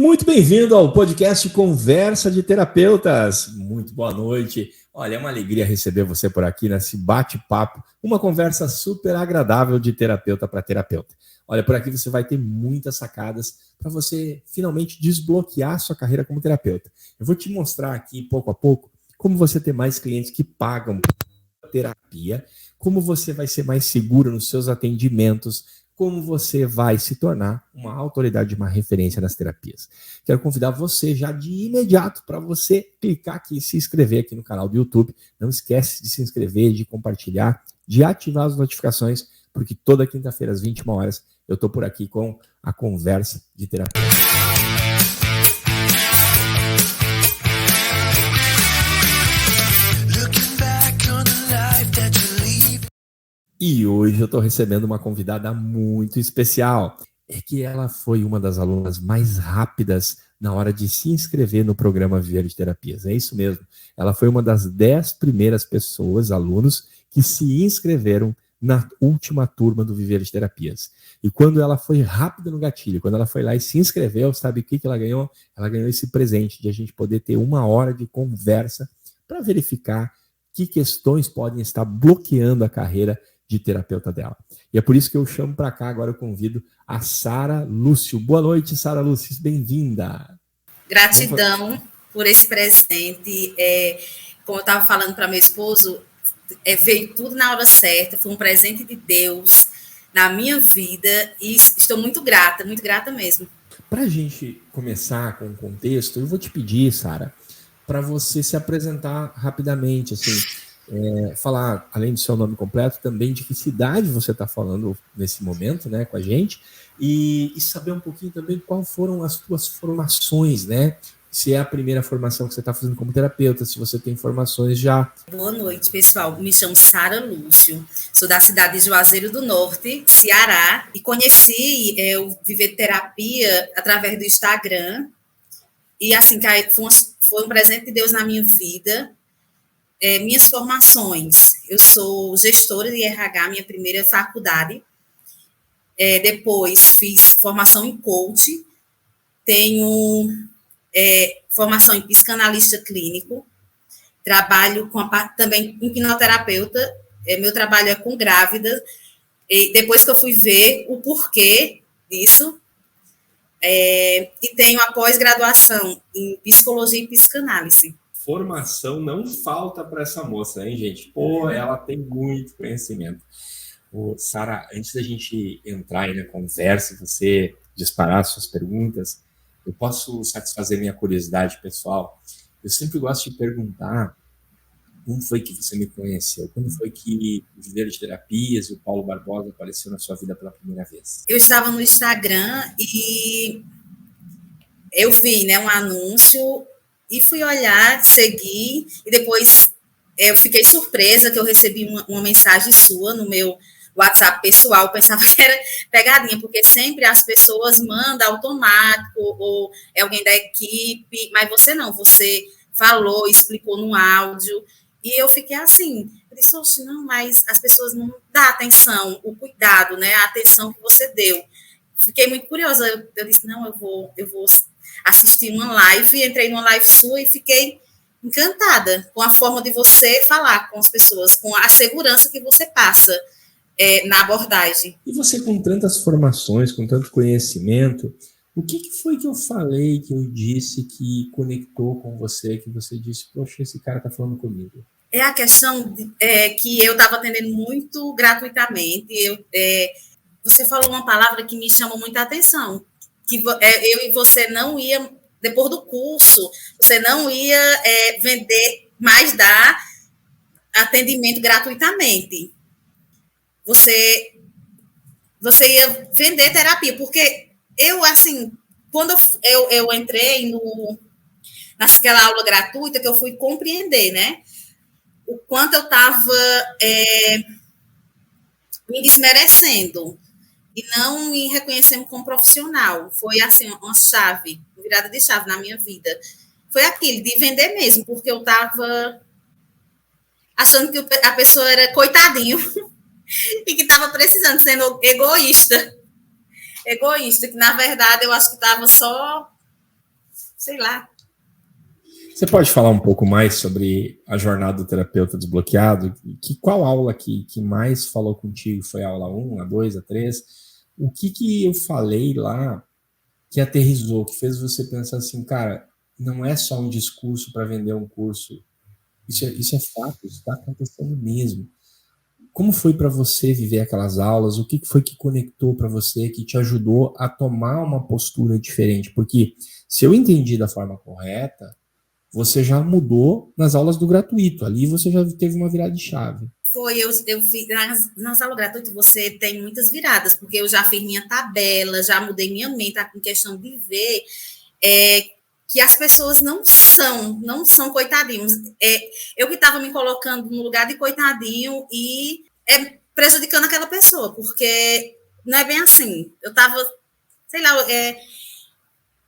Muito bem-vindo ao podcast Conversa de Terapeutas. Muito boa noite. Olha, é uma alegria receber você por aqui nesse bate-papo, uma conversa super agradável de terapeuta para terapeuta. Olha, por aqui você vai ter muitas sacadas para você finalmente desbloquear sua carreira como terapeuta. Eu vou te mostrar aqui, pouco a pouco, como você ter mais clientes que pagam terapia, como você vai ser mais seguro nos seus atendimentos, como você vai se tornar uma autoridade, uma referência nas terapias. Quero convidar você já de imediato para você clicar aqui e se inscrever aqui no canal do YouTube. Não esquece de se inscrever, de compartilhar, de ativar as notificações, porque toda quinta-feira às 21 horas eu estou por aqui com a Conversa de Terapia. E hoje eu estou recebendo uma convidada muito especial. É que ela foi uma das alunas mais rápidas na hora de se inscrever no programa Viver de Terapias. É isso mesmo. Ela foi uma das 10 primeiras pessoas, alunos, que se inscreveram na última turma do Viver de Terapias. E quando ela foi rápida no gatilho, quando ela foi lá e se inscreveu, sabe o que ela ganhou? Ela ganhou esse presente de a gente poder ter uma hora de conversa para verificar que questões podem estar bloqueando a carreira de terapeuta dela. E é por isso que eu chamo para cá, agora eu convido a Sara Lúcio. Boa noite, Sara Lúcio, bem-vinda. Gratidão por esse presente. Como eu estava falando para meu esposo, veio tudo na hora certa, foi um presente de Deus na minha vida e estou muito grata mesmo. Para a gente começar com o contexto, eu vou te pedir, Sara, para você se apresentar rapidamente, assim, falar, além do seu nome completo, também de que cidade você está falando nesse momento, né, com a gente, e saber um pouquinho também quais foram as suas formações, né? Se é a primeira formação que você está fazendo como terapeuta, se você tem formações já. Boa noite, pessoal. Me chamo Sara Lúcio, sou da cidade de Juazeiro do Norte, Ceará, e conheci o Viver Terapia através do Instagram, e assim, foi um presente de Deus na minha vida. Minhas formações, eu sou gestora de RH, minha primeira faculdade, depois fiz formação em coach, tenho formação em psicanalista clínico, trabalho também hipnoterapeuta, meu trabalho é com grávidas, e depois que eu fui ver o porquê disso, e tenho a pós-graduação em psicologia e psicanálise. Formação não falta para essa moça, hein, gente? Pô, ela tem muito conhecimento. Sara, antes da gente entrar aí na conversa, você disparar suas perguntas, eu posso satisfazer minha curiosidade pessoal? Eu sempre gosto de perguntar como foi que você me conheceu? Quando foi que o Viver de Terapias e o Paulo Barbosa apareceu na sua vida pela primeira vez? Eu estava no Instagram e eu vi, né, um anúncio e fui olhar, seguir, e depois eu fiquei surpresa que eu recebi uma mensagem sua no meu WhatsApp pessoal. Eu pensava que era pegadinha, porque sempre as pessoas mandam automático, ou é alguém da equipe, mas você não, você falou, explicou no áudio, e eu fiquei assim, eu disse, oxe, não, mas as pessoas não dão atenção, o cuidado, né, a atenção que você deu. Fiquei muito curiosa, eu disse, não, eu vou assistir uma live, entrei numa live sua e fiquei encantada com a forma de você falar com as pessoas, com a segurança que você passa na abordagem. E você, com tantas formações, com tanto conhecimento, o que foi que eu falei, que eu disse, que conectou com você, que você disse, poxa, esse cara tá falando comigo? É a questão que eu estava atendendo muito gratuitamente. Você falou uma palavra que me chamou muita atenção, que eu e você não ia, depois do curso, você não ia vender, mais dar atendimento gratuitamente. Você ia vender terapia, porque eu, assim, quando eu entrei naquela aula gratuita, que eu fui compreender, né, o quanto eu estava me desmerecendo e não me reconhecendo como profissional. Foi, assim, uma chave, uma virada de chave na minha vida. Foi aquilo, de vender mesmo, porque eu estava achando que a pessoa era coitadinho e que estava precisando, sendo egoísta, que na verdade eu acho que estava só sei lá. Você pode falar um pouco mais sobre a jornada do terapeuta desbloqueado? Qual aula que mais falou contigo? Foi a aula 1, a 2, a 3? O que eu falei lá que aterrizou, que fez você pensar assim, cara, não é só um discurso para vender um curso. Isso é fato, isso está acontecendo mesmo. Como foi para você viver aquelas aulas? O que foi que conectou para você, que te ajudou a tomar uma postura diferente? Porque se eu entendi da forma correta, você já mudou nas aulas do gratuito. Ali você já teve uma virada de chave. Foi, eu fiz, nas aulas gratuitas você tem muitas viradas, porque eu já fiz minha tabela, já mudei minha mente, tá, com questão de ver que as pessoas não são coitadinhos. Eu que estava me colocando no lugar de coitadinho e prejudicando aquela pessoa, porque não é bem assim. Eu estava, sei lá, é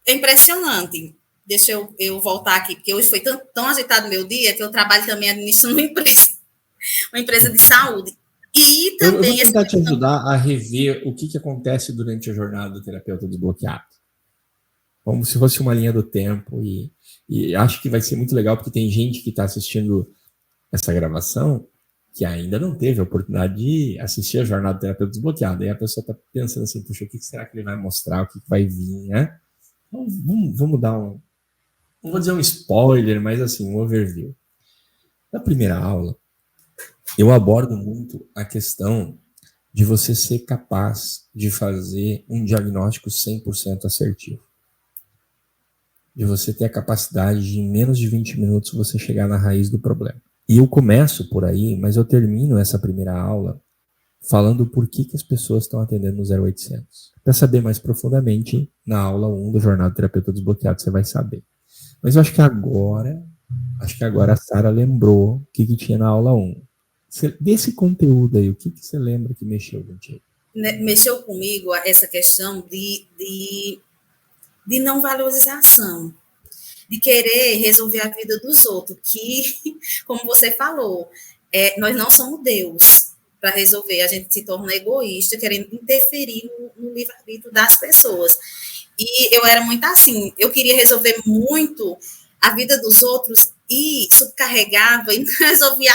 impressionante. Deixa eu voltar aqui, porque hoje foi tão agitado o meu dia que eu trabalho também administrando uma empresa de saúde. E também... Eu vou tentar te ajudar a rever o que acontece durante a jornada do terapeuta desbloqueado. Como se fosse uma linha do tempo. E acho que vai ser muito legal, porque tem gente que está assistindo essa gravação que ainda não teve a oportunidade de assistir a jornada do terapeuta desbloqueado. Aí a pessoa está pensando assim, puxa, o que será que ele vai mostrar? O que vai vir, né? Então, vamos dar não vou dizer um spoiler, mas assim, um overview. Na primeira aula, eu abordo muito a questão de você ser capaz de fazer um diagnóstico 100% assertivo. De você ter a capacidade de, em menos de 20 minutos, você chegar na raiz do problema. E eu começo por aí, mas eu termino essa primeira aula falando por que as pessoas estão atendendo no 0800. Para saber mais profundamente, na aula 1 do Jornada do Terapeuta Desbloqueado, você vai saber. Mas eu acho que agora a Sara lembrou o que tinha na aula 1. Desse conteúdo aí, o que você lembra que mexeu contigo? Mexeu comigo essa questão de não valorização, de querer resolver a vida dos outros, que, como você falou, nós não somos Deus para resolver, a gente se torna egoísta, querendo interferir no livre-arbítrio das pessoas. E eu era muito assim, eu queria resolver muito a vida dos outros e subcarregava e não resolvia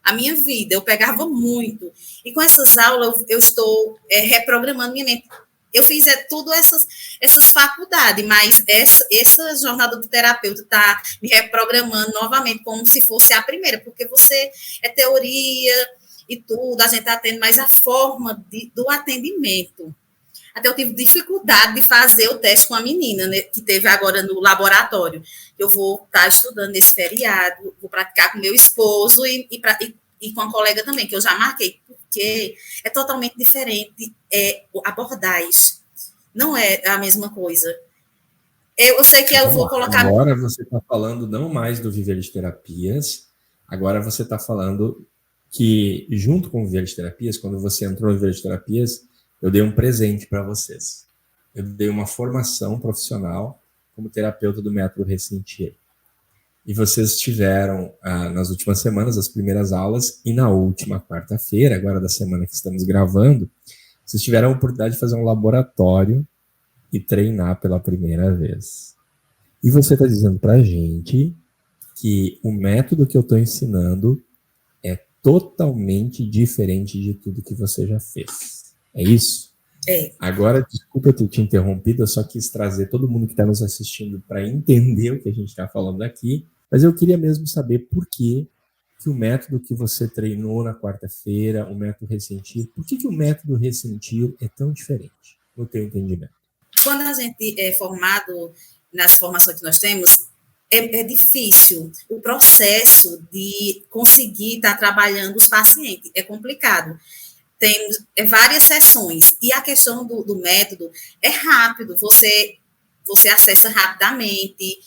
a minha vida, eu pegava muito. E com essas aulas eu estou reprogramando minha mente. Eu fiz tudo essas faculdades, mas essa jornada do terapeuta está me reprogramando novamente, como se fosse a primeira, porque você teoria e tudo, a gente está tendo mais a forma do atendimento. Até eu tive dificuldade de fazer o teste com a menina, né, que teve agora no laboratório. Eu vou estar estudando nesse feriado, vou praticar com meu esposo e com a colega também, que eu já marquei, porque é totalmente diferente a abordagem. Não é a mesma coisa. Eu sei que eu vou colocar... Agora você está falando não mais do Viver de Terapias, agora você está falando que, junto com o Viver de Terapias, quando você entrou no Viver de Terapias, eu dei um presente para vocês. Eu dei uma formação profissional como terapeuta do método Ressentir. E vocês tiveram, nas últimas semanas, as primeiras aulas, e na última quarta-feira, agora da semana que estamos gravando, vocês tiveram a oportunidade de fazer um laboratório e treinar pela primeira vez. E você está dizendo para a gente que o método que eu estou ensinando é totalmente diferente de tudo que você já fez. É isso? É. Agora, desculpa eu ter te interrompido, eu só quis trazer todo mundo que está nos assistindo para entender o que a gente está falando aqui, mas eu queria mesmo saber por que o método que você treinou na quarta-feira, o método Ressentir, por que o método Ressentir é tão diferente, no teu entendimento? Quando a gente é formado nas formações que nós temos, é difícil. O processo de conseguir estar trabalhando os pacientes é complicado. Tem várias sessões, e a questão do método é rápido, você acessa rapidamente,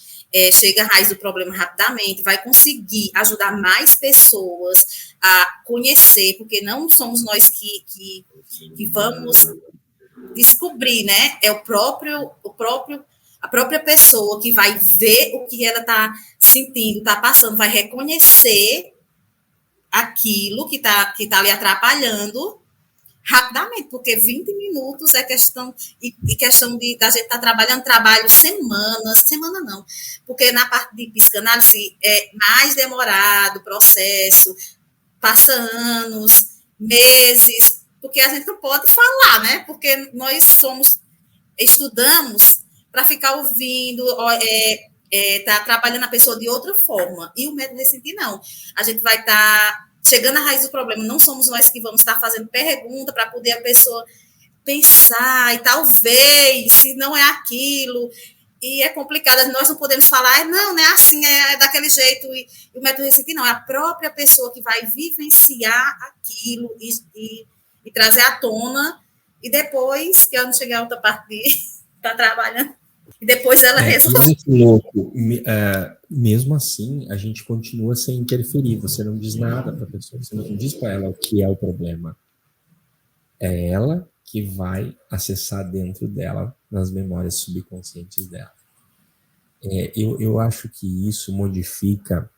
chega à raiz do problema rapidamente, vai conseguir ajudar mais pessoas a conhecer, porque não somos nós que vamos descobrir, né? É a própria pessoa que vai ver o que ela está sentindo, está passando, vai reconhecer aquilo que tá ali atrapalhando rapidamente, porque 20 minutos é questão, e questão da gente estar trabalhando trabalho semana não, porque na parte de psicanálise é mais demorado o processo, passa anos, meses, porque a gente não pode falar, né? Porque nós estudamos para ficar ouvindo, tá trabalhando a pessoa de outra forma, e o método Ressentir não. A gente vai estar chegando à raiz do problema, não somos nós que vamos estar fazendo pergunta para poder a pessoa pensar, e talvez, se não é aquilo, e é complicado, nós não podemos falar, não é assim, é daquele jeito, e o método Ressentir não, é a própria pessoa que vai vivenciar aquilo e trazer à tona, e depois, que eu não cheguei a outra parte de estar trabalhando, e depois ela resolve. Louco. Mesmo assim, a gente continua sem interferir. Você não diz nada para a pessoa, você não diz para ela o que é o problema. É ela que vai acessar dentro dela, nas memórias subconscientes dela. Eu acho que isso modifica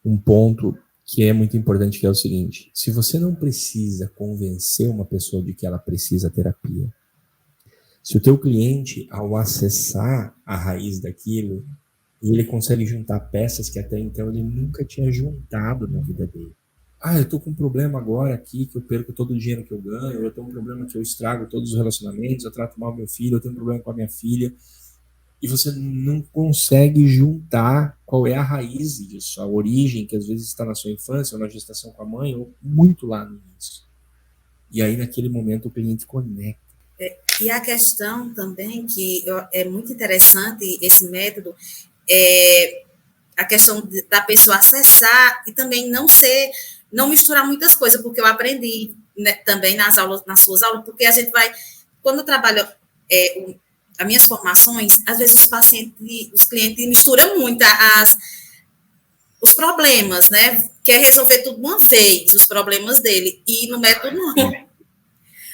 um ponto que é muito importante, que é o seguinte: se você não precisa convencer uma pessoa de que ela precisa terapia, se o teu cliente, ao acessar a raiz daquilo, ele consegue juntar peças que até então ele nunca tinha juntado na vida dele. Eu estou com um problema agora aqui, que eu perco todo o dinheiro que eu ganho, eu tenho um problema que eu estrago todos os relacionamentos, eu trato mal meu filho, eu tenho um problema com a minha filha, e você não consegue juntar qual é a raiz disso, a origem, que às vezes está na sua infância, ou na gestação com a mãe, ou muito lá no início. E aí, naquele momento, o cliente conecta. E a questão também, que é muito interessante esse método, a questão da pessoa acessar e também não misturar muitas coisas, porque eu aprendi, né, também nas suas aulas, porque a gente vai, quando eu trabalho as minhas formações, às vezes os clientes misturam muito os problemas, né? Quer resolver tudo de uma vez, os problemas dele, e no método não.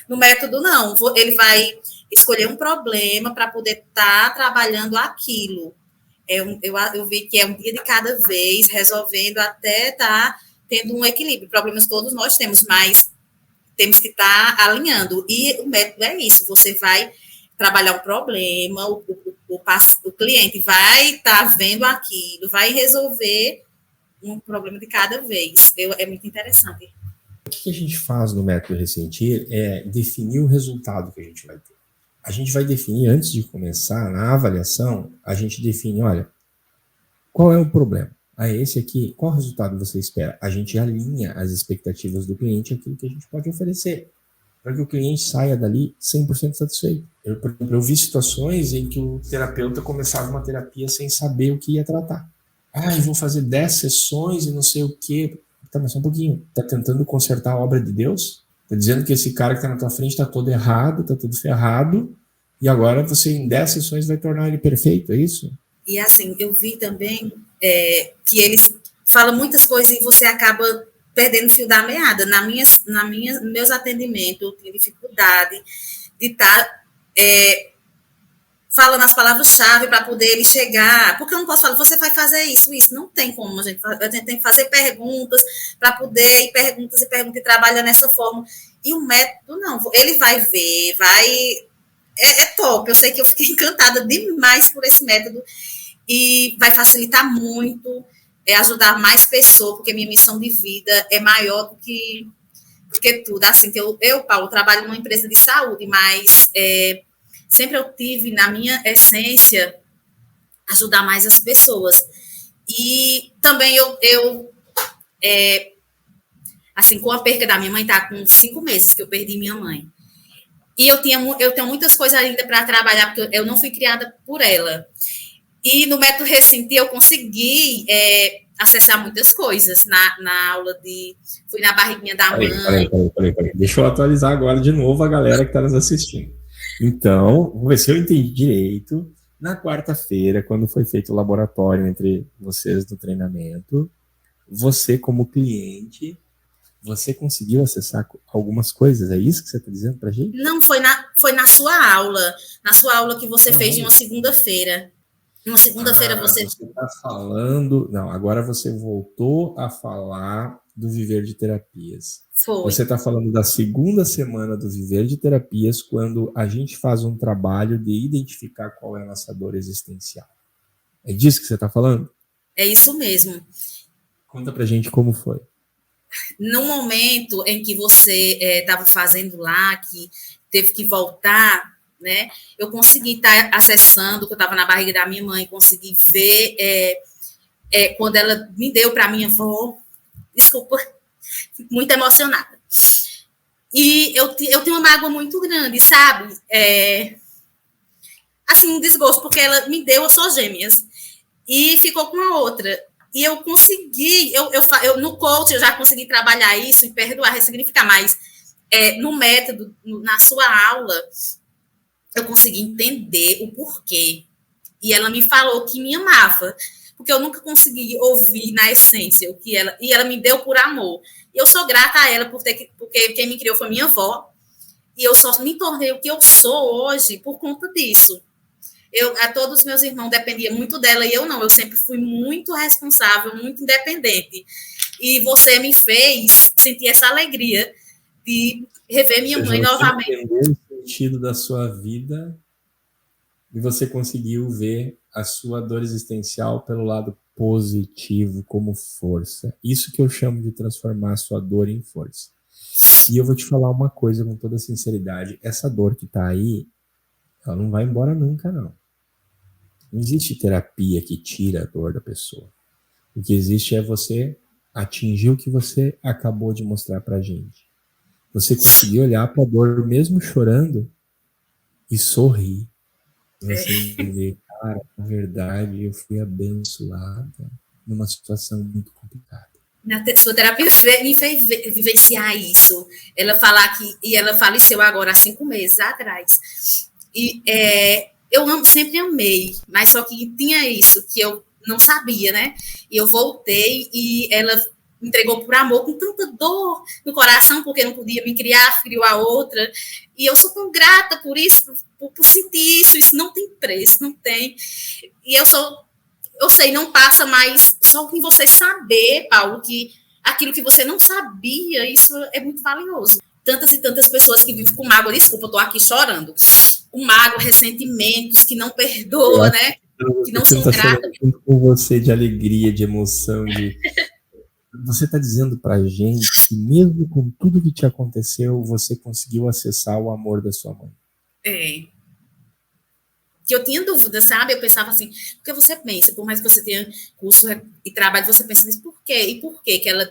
No método, não. Ele vai escolher um problema para poder estar trabalhando aquilo. Eu vi que é um dia de cada vez, resolvendo até estar tendo um equilíbrio. Problemas todos nós temos, mas temos que estar alinhando. E o método é isso. Você vai trabalhar um problema, o cliente vai estar vendo aquilo, vai resolver um problema de cada vez. É muito interessante. O que a gente faz no método Ressentir é definir o resultado que a gente vai ter. A gente vai definir, antes de começar, na avaliação, a gente define, olha, qual é o problema? Esse aqui, qual resultado você espera? A gente alinha as expectativas do cliente àquilo que a gente pode oferecer, para que o cliente saia dali 100% satisfeito. Eu vi situações em que o terapeuta começava uma terapia sem saber o que ia tratar. Eu vou fazer 10 sessões e não sei o quê. Tá, mas só um pouquinho. Tá tentando consertar a obra de Deus? Tá dizendo que esse cara que tá na tua frente tá todo errado, tá tudo ferrado, e agora você em 10 sessões vai tornar ele perfeito, é isso? E assim, eu vi também que eles falam muitas coisas e você acaba perdendo o fio da meada. Meus atendimentos, eu tinha dificuldade de estar falando as palavras-chave para poder ele chegar, porque eu não posso falar, você vai fazer isso, não tem como, a gente tem que fazer perguntas para poder ir perguntas e trabalhar nessa forma, e o método não, ele vai ver, é top, eu sei que eu fiquei encantada demais por esse método, e vai facilitar muito, ajudar mais pessoas, porque minha missão de vida é maior do que tudo, assim, que eu, Paulo, trabalho numa empresa de saúde, mas sempre eu tive, na minha essência, ajudar mais as pessoas. E também assim, com a perca da minha mãe, tá com 5 meses que eu perdi minha mãe. E eu tenho muitas coisas ainda para trabalhar, porque eu não fui criada por ela. E no método Ressentir eu consegui acessar muitas coisas na aula fui na barriguinha da mãe. Peraí. Deixa eu atualizar agora de novo a galera que está nos assistindo. Então, vamos ver se eu entendi direito. Na quarta-feira, quando foi feito o laboratório entre vocês do treinamento, você, como cliente, você conseguiu acessar algumas coisas? É isso que você está dizendo para a gente? Não, foi na sua aula. Na sua aula que você fez em uma segunda-feira. Uma segunda-feira você está falando... Não, agora você voltou a falar do Viver de Terapias. Foi. Você está falando da segunda semana do Viver de Terapias, quando a gente faz um trabalho de identificar qual é a nossa dor existencial. É disso que você está falando? É isso mesmo. Conta pra gente como foi. No momento em que você estava fazendo lá, que teve que voltar, né? Eu consegui estar acessando, que eu estava na barriga da minha mãe, consegui ver quando ela me deu para minha avó. Desculpa, fico muito emocionada. E eu tenho uma mágoa muito grande, sabe? Assim, um desgosto, porque ela me deu, eu sou gêmeas, e ficou com a outra. E eu consegui, no coach eu já consegui trabalhar isso e perdoar, ressignificar, mas no método, na sua aula, eu consegui entender o porquê. E ela me falou que me amava, porque eu nunca consegui ouvir na essência o que ela... E ela me deu por amor. E eu sou grata a ela, porque quem me criou foi minha avó. E eu só me tornei o que eu sou hoje por conta disso. A todos os meus irmãos dependiam muito dela e eu não. Eu sempre fui muito responsável, muito independente. E você me fez sentir essa alegria de rever minha mãe novamente. Entendeu o sentido da sua vida e você conseguiu ver a sua dor existencial pelo lado positivo, como força. Isso que eu chamo de transformar a sua dor em força. E eu vou te falar uma coisa com toda sinceridade. Essa dor que tá aí, ela não vai embora nunca, não. Não existe terapia que tira a dor da pessoa. O que existe é você atingir o que você acabou de mostrar pra gente. Você conseguir olhar pra dor mesmo chorando e sorrir. Você ver, cara, na verdade, eu fui abençoada numa situação muito complicada. Na sua terapia me fez vivenciar isso. Ela ela faleceu agora há 5 meses atrás. E eu sempre amei, mas só que tinha isso que eu não sabia, né? E eu voltei e ela me entregou por amor, com tanta dor no coração, porque não podia me criar, criou a outra. E eu sou tão grata por isso, por sentir isso. Isso não tem preço, não tem. E eu sei, não passa, mas só com você saber, Paulo, que aquilo que você não sabia, isso é muito valioso. Tantas e tantas pessoas que vivem com mágoa, desculpa, eu tô aqui chorando, com mágoa, ressentimentos, que não perdoa, né? Que não são gratas. Com você de alegria, de emoção, Você está dizendo pra gente que mesmo com tudo que te aconteceu, você conseguiu acessar o amor da sua mãe. Que eu tinha dúvida, sabe? Eu pensava assim, porque você pensa, por mais que você tenha curso e trabalho, você pensa nisso, por quê? E por quê que ela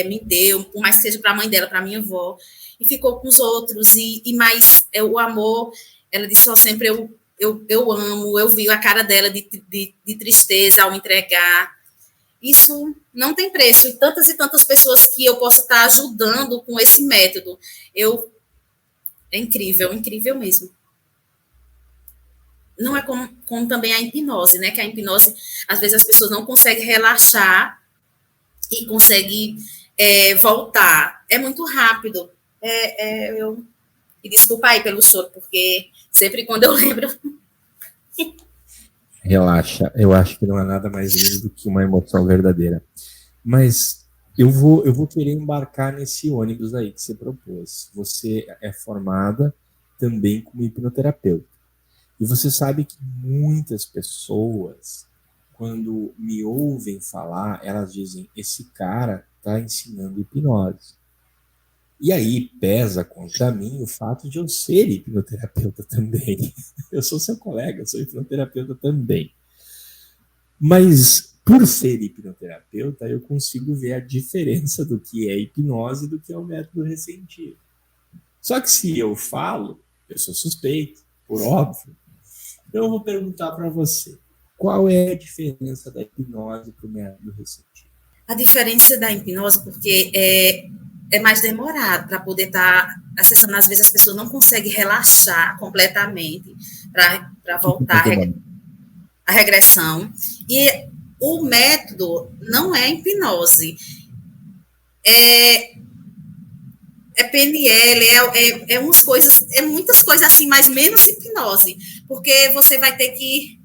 me deu, por mais que seja para a mãe dela, para a minha avó, e ficou com os outros, e mais o amor, ela disse só sempre, eu amo, eu vi a cara dela de tristeza ao me entregar. Isso não tem preço, e tantas pessoas que eu posso estar ajudando com esse método. É incrível, incrível mesmo. Não é como também a hipnose, né? Que a hipnose, às vezes as pessoas não conseguem relaxar e conseguem voltar. É muito rápido. E desculpa aí pelo choro, porque sempre quando eu lembro... Relaxa, eu acho que não é nada mais lindo do que uma emoção verdadeira. Mas eu vou querer embarcar nesse ônibus aí que você propôs. Você é formada também como hipnoterapeuta. E você sabe que muitas pessoas, quando me ouvem falar, elas dizem, esse cara está ensinando hipnose. E aí pesa contra mim o fato de eu ser hipnoterapeuta também. Eu sou seu colega, sou hipnoterapeuta também. Mas por ser hipnoterapeuta, eu consigo ver a diferença do que é hipnose e do que é o método ressentido. Só que se eu falo, eu sou suspeito, por óbvio. Então eu vou perguntar para você, qual é a diferença da hipnose para o método ressentido? A diferença da hipnose, porque é mais demorado para poder estar acessando. Às vezes as pessoas não conseguem relaxar completamente para voltar a regressão. E o método não é hipnose. É PNL, umas coisas, muitas coisas assim, mas menos hipnose. Porque você vai ter que...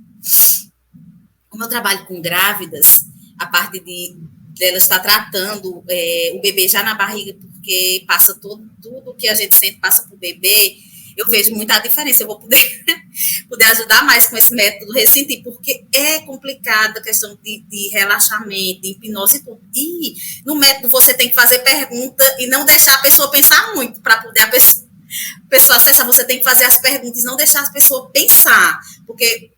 Como eu trabalho com grávidas, a parte de ela está tratando o bebê já na barriga, porque passa tudo que a gente sente, passa para o bebê, eu vejo muita diferença. Eu vou poder ajudar mais com esse método ressentir, porque é complicado a questão de relaxamento, de hipnose e tudo. E no método você tem que fazer pergunta e não deixar a pessoa pensar muito, para poder a pessoa acessar. Você tem que fazer as perguntas e não deixar a pessoa pensar, porque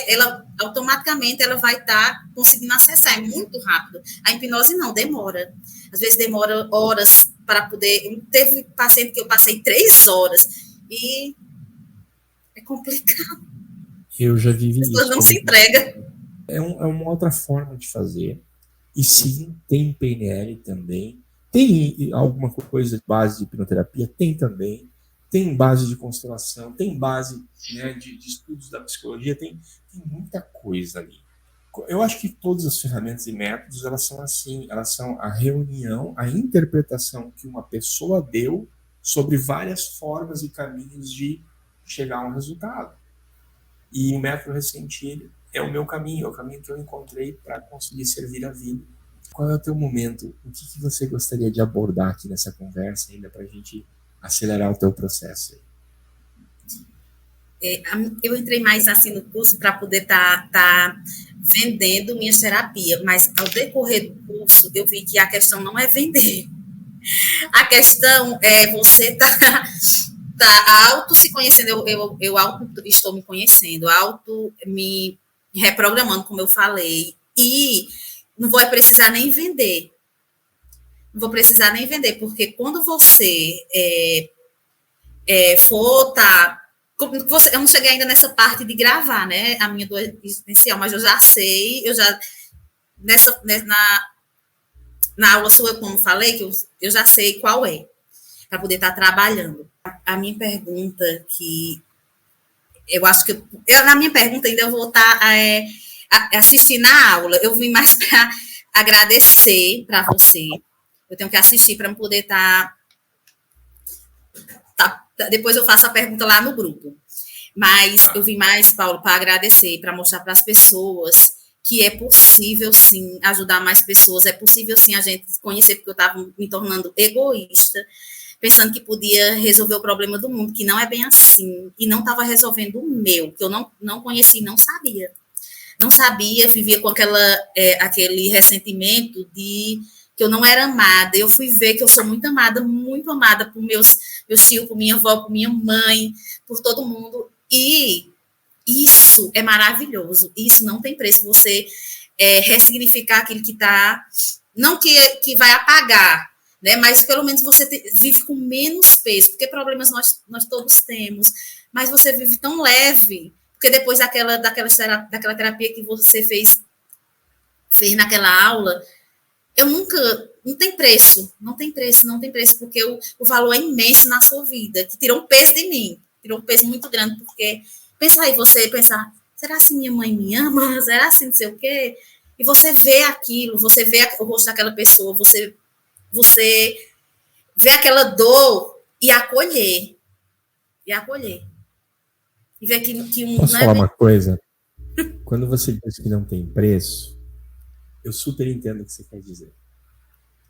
ela automaticamente ela vai estar conseguindo acessar, é muito rápido. A hipnose não, demora. Às vezes demora horas para poder... Teve paciente que eu passei 3 horas e é complicado. Eu já vivi isso. As pessoas não se entregam. É uma outra forma de fazer. E sim, tem PNL também. Tem alguma coisa de base de hipnoterapia? Tem também. Tem base de constelação, tem base, né, de estudos da psicologia, tem muita coisa ali. Eu acho que todas as ferramentas e métodos, elas são assim, elas são a reunião, a interpretação que uma pessoa deu sobre várias formas e caminhos de chegar a um resultado. E o método Ressentir é o meu caminho, é o caminho que eu encontrei para conseguir servir a vida. Qual é o teu momento? O que você gostaria de abordar aqui nessa conversa ainda para a gente acelerar o teu processo? Eu entrei mais assim no curso para poder tá vendendo minha terapia, mas ao decorrer do curso eu vi que a questão não é vender. A questão é você tá auto se conhecendo, eu auto estou me conhecendo, auto me reprogramando, como eu falei, e não vou precisar nem vender. Não vou precisar nem vender, porque quando você for eu não cheguei ainda nessa parte de gravar, né? A minha do existencial, mas eu já sei, na aula sua, como falei, que eu já sei qual é, para poder estar trabalhando. A minha pergunta, que eu acho que na minha pergunta ainda eu vou estar assistindo a aula. Eu vim mais para agradecer para você. Eu tenho que assistir para poder estar. Depois eu faço a pergunta lá no grupo. Mas eu vim mais, Paulo, para agradecer, para mostrar para as pessoas que é possível, sim, ajudar mais pessoas. É possível, sim, a gente conhecer, porque eu estava me tornando egoísta, pensando que podia resolver o problema do mundo, que não é bem assim. E não estava resolvendo o meu, que eu não conhecia, não sabia. Não sabia, vivia com aquele ressentimento de que eu não era amada. Eu fui ver que eu sou muito amada por meus tios, por minha avó, por minha mãe, por todo mundo. E isso é maravilhoso. Isso não tem preço. Você ressignificar aquilo que está... Não que vai apagar, né? Mas pelo menos você vive com menos peso, porque problemas nós todos temos, mas você vive tão leve, porque depois daquela terapia que você fez naquela aula, não tem preço, porque o valor é imenso na sua vida, que tirou um peso de mim, tirou um peso muito grande, porque pensa aí, você pensar, será assim minha mãe me ama? Será assim não sei o quê? E você vê aquilo, você vê o rosto daquela pessoa, você vê aquela dor e acolher. E ver que Posso falar uma coisa? Quando você diz que não tem preço, eu super entendo o que você quer dizer.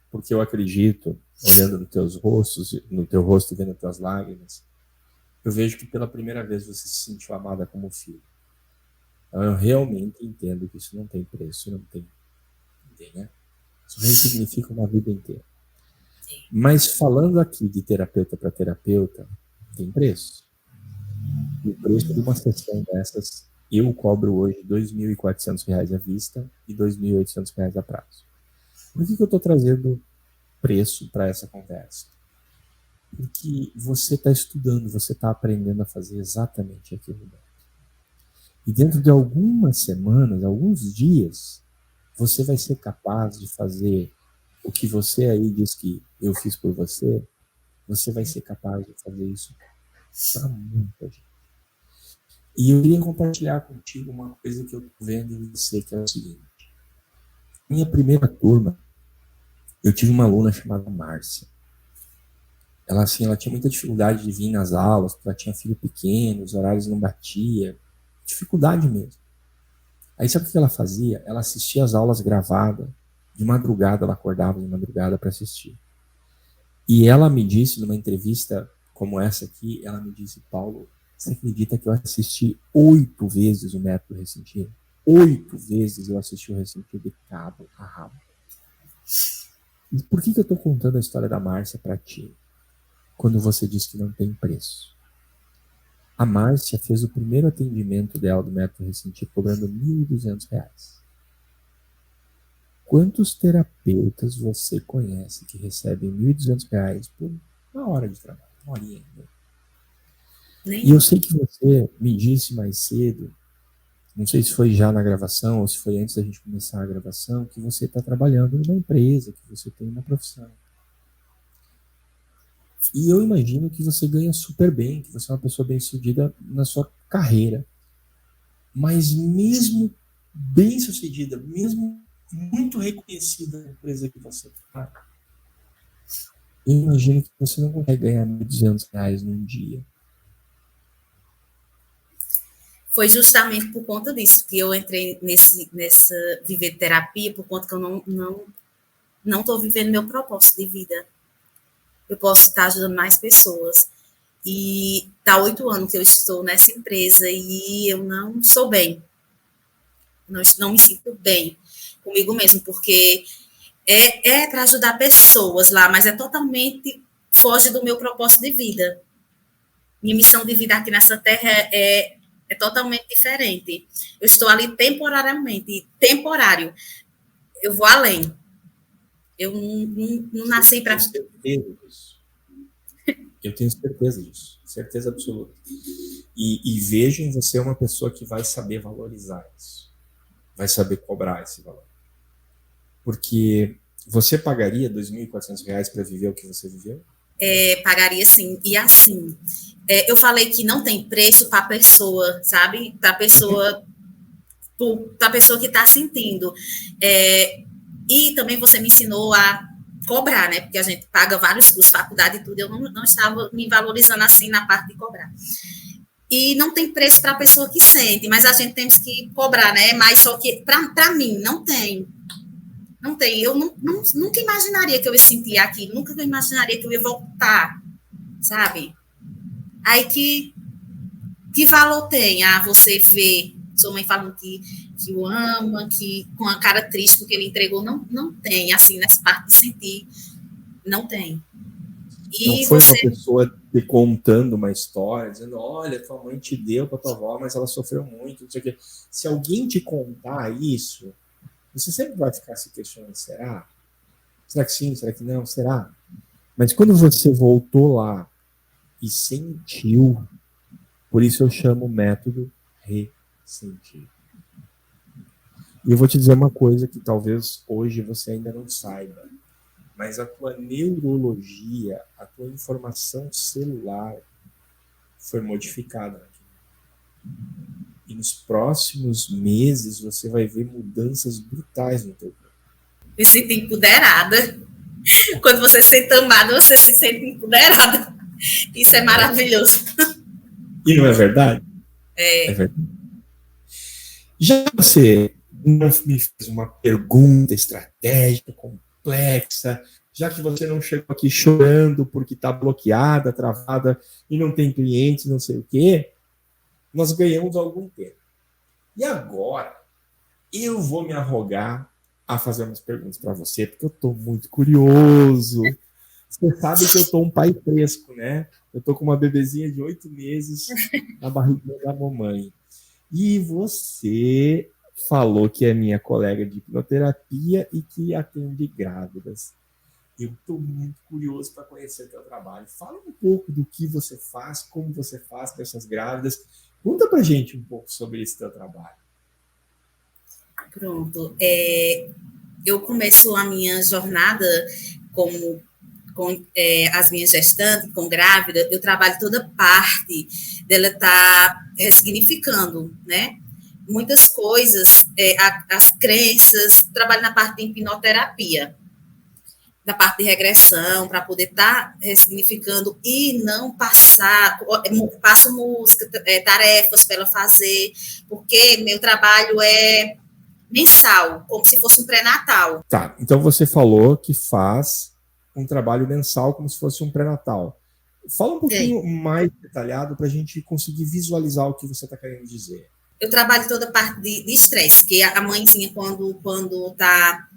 Porque eu acredito, olhando no teu rosto, vendo as tuas lágrimas, eu vejo que pela primeira vez você se sentiu amada como filho. Então, eu realmente entendo que isso não tem preço, não tem, né? Isso ressignifica uma vida inteira. Mas falando aqui de terapeuta para terapeuta, tem preço. E o preço de uma sessão dessas, eu cobro hoje R$ 2.400 à vista e R$ 2.800 a prazo. Por que eu estou trazendo preço para essa conversa? Porque você está estudando, você está aprendendo a fazer exatamente aquilo mesmo. E dentro de algumas semanas, alguns dias, você vai ser capaz de fazer o que você aí diz que eu fiz por você, você vai ser capaz de fazer isso para muita gente. E eu queria compartilhar contigo uma coisa que eu estou vendo em você, que é o seguinte. Minha primeira turma, eu tive uma aluna chamada Márcia. Ela tinha muita dificuldade de vir nas aulas, porque ela tinha filho pequeno, os horários não batiam, dificuldade mesmo. Aí sabe o que ela fazia? Ela assistia as aulas gravadas De madrugada, ela acordava de madrugada para assistir. E ela me disse, numa entrevista como essa aqui, ela me disse, Paulo, você acredita que eu assisti 8 vezes o Método Ressentido? 8 vezes eu assisti o Ressentido de cabo a rabo. E por que eu estou contando a história da Márcia para ti? Quando você diz que não tem preço. A Márcia fez o primeiro atendimento dela do Método Ressentido cobrando R$ 1.200. Quantos terapeutas você conhece que recebem R$ 1.200 por uma hora de trabalho? Uma horinha. E eu sei que você me disse mais cedo, não sei se foi já na gravação ou se foi antes da gente começar a gravação, que você está trabalhando numa empresa, que você tem uma profissão. E eu imagino que você ganha super bem, que você é uma pessoa bem-sucedida na sua carreira. Mas mesmo bem-sucedida, mesmo muito reconhecida na empresa que você está, eu imagino que você não consegue ganhar R$ 1.200 num dia. Foi justamente por conta disso que eu entrei nessa viver terapia, por conta que eu não estou vivendo meu propósito de vida. Eu posso estar ajudando mais pessoas. E está 8 anos que eu estou nessa empresa e eu não estou bem. Não me sinto bem comigo mesmo, porque é para ajudar pessoas lá, mas é totalmente foge do meu propósito de vida. Minha missão de vida aqui nessa terra é totalmente diferente. Eu estou ali temporário. Eu vou além. Eu não nasci para... Eu tenho certeza disso. Certeza absoluta. E vejo em você uma pessoa que vai saber valorizar isso. Vai saber cobrar esse valor. Porque você pagaria R$ 2.400 para viver o que você viveu? Pagaria sim. E assim, eu falei que não tem preço para a pessoa, sabe? Para a pessoa que está sentindo. E também você me ensinou a cobrar, né? Porque a gente paga vários cursos, faculdade e tudo. Eu não estava me valorizando assim na parte de cobrar. E não tem preço para a pessoa que sente, mas a gente tem que cobrar, né? Mas só que, para mim, não tem. Não tem. Eu nunca imaginaria que eu ia sentir aquilo, nunca imaginaria que eu ia voltar, sabe? Aí que valor tem? Você vê sua mãe falando que o ama, que com a cara triste porque ele entregou, não tem, assim, nessa parte de sentir, não tem. E não foi uma pessoa te contando uma história, dizendo, olha, tua mãe te deu para tua avó, mas ela sofreu muito, não sei o quê. Se alguém te contar isso, você sempre vai ficar se questionando, será? Será que sim? Será que não? Será? Mas quando você voltou lá e sentiu, por isso eu chamo o método ressentir. E eu vou te dizer uma coisa que talvez hoje você ainda não saiba, mas a tua neurologia, a tua informação celular foi modificada. E nos próximos meses você vai ver mudanças brutais no teu corpo. Me sinto empoderada. Quando você se sente amada, você se sente empoderada. Isso é maravilhoso. E não é verdade? É verdade. Já você não me fez uma pergunta estratégica, complexa, já que você não chegou aqui chorando porque está bloqueada, travada e não tem clientes, não sei o quê, nós ganhamos algum tempo. E agora, eu vou me arrogar a fazer umas perguntas para você, porque eu estou muito curioso. Você sabe que eu estou um pai fresco, né? Eu estou com uma bebezinha de 8 meses na barriga da mamãe. E você falou que é minha colega de hipnoterapia e que atende grávidas. Eu estou muito curioso para conhecer o teu trabalho. Fala um pouco do que você faz, como você faz com essas grávidas. Conta para a gente um pouco sobre esse teu trabalho. Pronto. Eu começo a minha jornada com as minhas gestantes, com grávida, eu trabalho toda parte dela estar ressignificando, né? Muitas coisas, as crenças, trabalho na parte de hipnoterapia, da parte de regressão, para poder estar ressignificando e não passo música, tarefas para ela fazer, porque meu trabalho é mensal, como se fosse um pré-natal. Tá, então você falou que faz um trabalho mensal como se fosse um pré-natal. Fala um pouquinho mais detalhado para a gente conseguir visualizar o que você está querendo dizer. Eu trabalho toda a parte de estresse, que a mãezinha, quando tá...